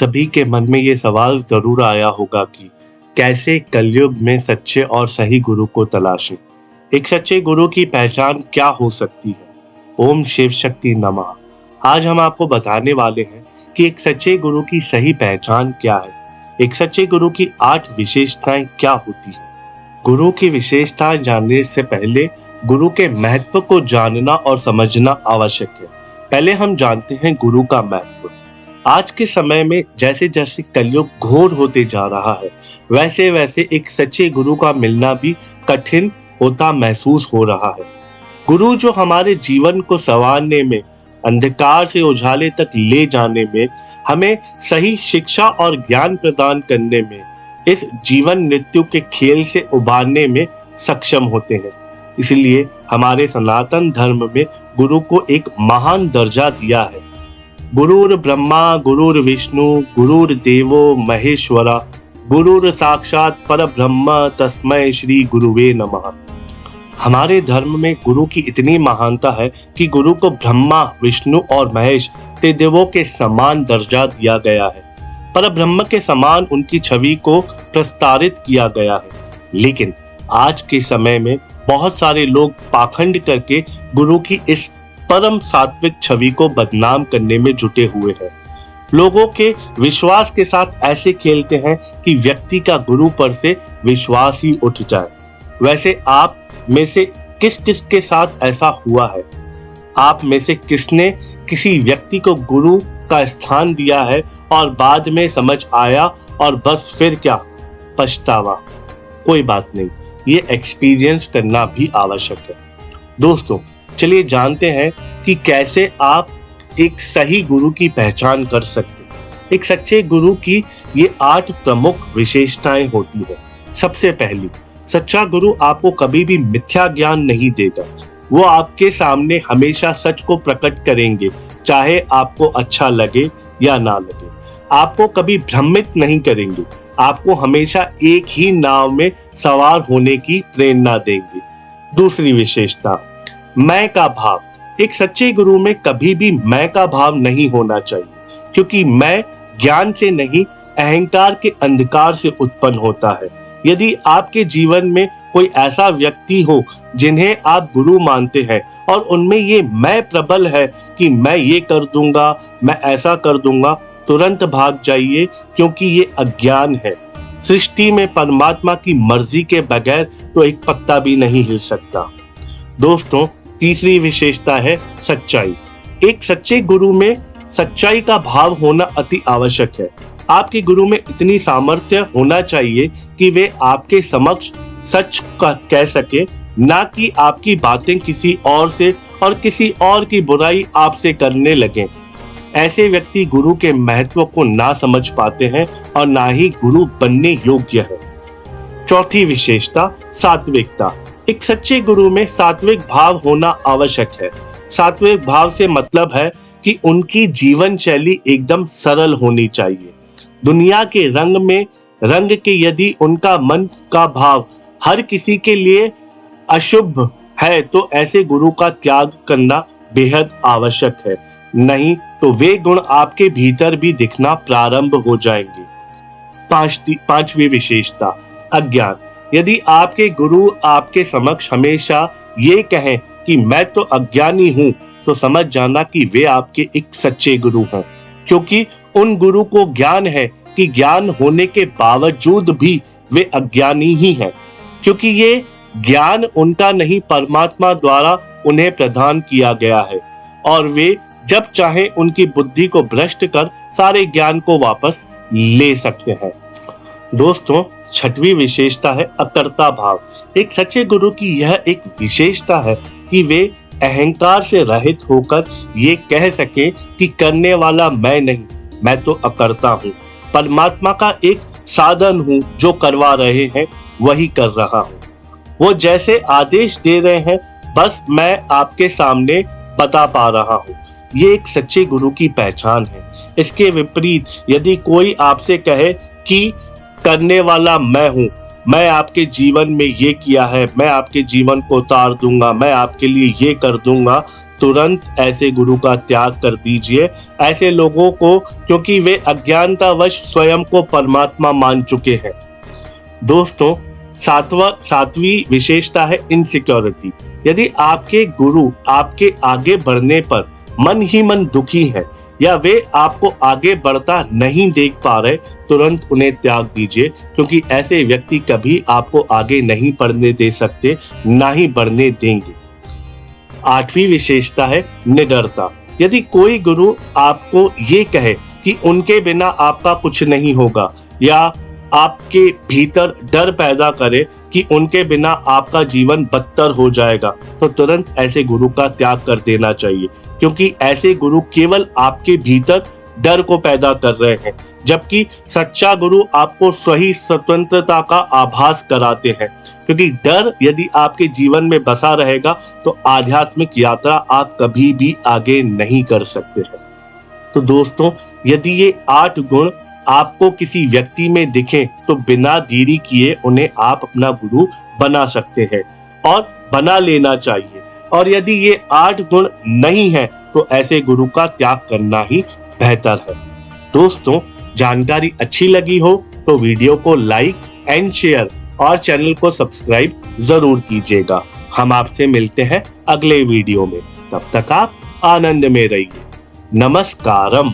सभी के मन में ये सवाल ज़रूर आया होगा कि कैसे कलयुग में सच्चे और सही गुरु को तलाशें। एक सच्चे गुरु की पहचान क्या हो सकती है? ओम शिव शक्ति नमः। आज हम आपको बताने वाले हैं कि एक सच्चे गुरु की सही पहचान क्या है। एक सच्चे गुरु की 8 विशेषताएं क्या होती हैं। गुरु की विशेषताएं जानने से पहले गुरु के महत्व को जानना और समझना आवश्यक है। पहले हम जानते हैं गुरु का महत्व। आज के समय में जैसे जैसे कलयुग घोर होते जा रहा है, वैसे वैसे एक सच्चे गुरु का मिलना भी कठिन होता महसूस हो रहा है। गुरु जो हमारे जीवन को संवारने में, अंधकार से उजाले तक ले जाने में, हमें सही शिक्षा और ज्ञान प्रदान करने में, इस जीवन मृत्यु के खेल से उबारने में सक्षम होते हैं। इसलिए हमारे सनातन धर्म में गुरु को एक महान दर्जा दिया है। गुरुर ब्रह्मा गुरुर विष्णु गुरुर देवो महेश्वरा गुरुर साक्षात परब्रह्म तस्मै श्री गुरुवे नमः। हमारे धर्म में गुरु की इतनी महानता है कि गुरु को ब्रह्मा, विष्णु और महेश त्रिदेवों के समान दर्जा दिया गया है। परब्रह्म के समान उनकी छवि को प्रस्तारित किया गया है। लेकिन आज के समय में बहुत सारे लोग पाखंड करके गुरु की इस परम सात्विक छवि को बदनाम करने में जुटे हुए हैं। लोगों के विश्वास के साथ ऐसे खेलते हैं कि व्यक्ति का गुरु पर से विश्वास ही उठ जाए। वैसे आप में से किस किस के साथ ऐसा हुआ है? आप में से किसने किसी व्यक्ति को गुरु का स्थान दिया है और बाद में समझ आया और बस फिर क्या पछतावा? कोई बात नहीं, ये एक्सपीरियंस करना भी आवश्यक है। दोस्तों, चलिए जानते हैं कि कैसे आप एक सही गुरु की पहचान कर सकते हैं। एक सच्चे गुरु की ये 8 प्रमुख विशेषताएं होती है। सबसे पहली, सच्चा गुरु आपको कभी भी मिथ्या ज्ञान नहीं देगा। वो आपके सामने हमेशा सच को प्रकट करेंगे, चाहे आपको अच्छा लगे या ना लगे। आपको कभी भ्रमित नहीं करेंगे। आपको हमेशा एक ही नाव में सवार होने की प्रेरणा देंगे। दूसरी विशेषता, मैं का भाव। एक सच्चे गुरु में कभी भी मैं का भाव नहीं होना चाहिए, क्योंकि मैं ज्ञान से नहीं, अहंकार के अंधकार से उत्पन्न होता है। यदि आपके जीवन में कोई ऐसा व्यक्ति हो जिन्हें आप गुरु मानते हैं और उनमें ये मैं प्रबल है कि मैं ये कर दूंगा, मैं ऐसा कर दूंगा, तुरंत भाग जाइए, क्योंकि ये अज्ञान है। सृष्टि में परमात्मा की मर्जी के बगैर तो एक पत्ता भी नहीं हिल सकता। दोस्तों, तीसरी विशेषता है सच्चाई। एक सच्चे गुरु में सच्चाई का भाव होना अति आवश्यक है। आपके गुरु में इतनी सामर्थ्य होना चाहिए कि वे आपके समक्ष सच का कह सके, ना कि आपकी बातें किसी और से और किसी और की बुराई आपसे करने लगें। ऐसे व्यक्ति गुरु के महत्व को ना समझ पाते हैं और ना ही गुरु बनने योग्य है। चौथी विशेषता, सात्विकता। एक सच्चे गुरु में सात्विक भाव होना आवश्यक है। सात्विक भाव से मतलब है कि उनकी जीवन शैली एकदम सरल होनी चाहिए। दुनिया के रंग में रंग के यदि उनका मन का भाव हर किसी के लिए अशुभ है, तो ऐसे गुरु का त्याग करना बेहद आवश्यक है। नहीं तो वे गुण आपके भीतर भी दिखना प्रारंभ हो जाएंगे। पांचवी विशेषता, अज्ञान। यदि आपके गुरु आपके समक्ष हमेशा ये कहें कि मैं तो अज्ञानी हूँ, तो समझ जाना कि वे आपके एक सच्चे गुरु हैं, क्योंकि उन गुरु को ज्ञान है कि ज्ञान होने के बावजूद भी वे अज्ञानी ही हैं, क्योंकि ये ज्ञान उनका नहीं, परमात्मा द्वारा उन्हें प्रदान किया गया है और वे जब चाहे उनकी बुद्धि को भ्रष्ट कर सारे ज्ञान को वापस ले सकते हैं। दोस्तों, छठवीं विशेषता है अकर्ता भाव। एक सच्चे गुरु की यह एक विशेषता है कि वे अहंकार से रहित होकर ये कह सके कि करने वाला मैं नहीं, मैं तो अकर्ता हूँ, परमात्मा का एक साधन हूँ, जो करवा रहे हैं वही कर रहा हूँ। वो जैसे आदेश दे रहे हैं, बस मैं आपके सामने बता पा रहा हूँ। ये एक सच्चे गुरु की पहचान है। इसके विपरीत यदि कोई आपसे कहे कि करने वाला मैं हूँ, मैं आपके जीवन में ये किया है, मैं आपके जीवन को उतार दूंगा, मैं आपके लिए ये कर दूंगा, तुरंत ऐसे गुरु का त्याग कर दीजिए, ऐसे लोगों को, क्योंकि वे अज्ञानतावश स्वयं को परमात्मा मान चुके हैं। दोस्तों, सातवीं विशेषता है इनसिक्योरिटी। यदि आपके गुरु आपके आगे बढ़ने पर मन ही मन दुखी है या वे आपको आगे बढ़ता नहीं देख पा रहे, तुरंत उन्हें त्याग दीजिए, क्योंकि ऐसे व्यक्ति कभी आपको आगे नहीं बढ़ने दे सकते, ना ही बढ़ने देंगे। आठवीं विशेषता है निडरता। यदि कोई गुरु आपको ये कहे कि उनके बिना आपका कुछ नहीं होगा, या आपके भीतर डर पैदा करे कि उनके बिना आपका जीवन बदतर हो जाएगा, तो तुरंत ऐसे गुरु का त्याग कर देना चाहिए, क्योंकि ऐसे गुरु केवल आपके भीतर डर को पैदा कर रहे हैं, जबकि सच्चा गुरु आपको सही स्वतंत्रता का आभास कराते हैं। क्योंकि डर यदि आपके जीवन में बसा रहेगा तो आध्यात्मिक यात्रा आप कभी भी आगे नहीं कर सकते हैं। तो दोस्तों, यदि ये 8 गुण आपको किसी व्यक्ति में दिखें तो बिना देरी किए उन्हें आप अपना गुरु बना सकते हैं और बना लेना चाहिए। और यदि ये 8 गुण नहीं है तो ऐसे गुरु का त्याग करना ही बेहतर है। दोस्तों, जानकारी अच्छी लगी हो तो वीडियो को लाइक एंड शेयर और चैनल को सब्सक्राइब जरूर कीजिएगा। हम आपसे मिलते हैं अगले वीडियो में। तब तक आप आनंद में रहिए। नमस्कारम।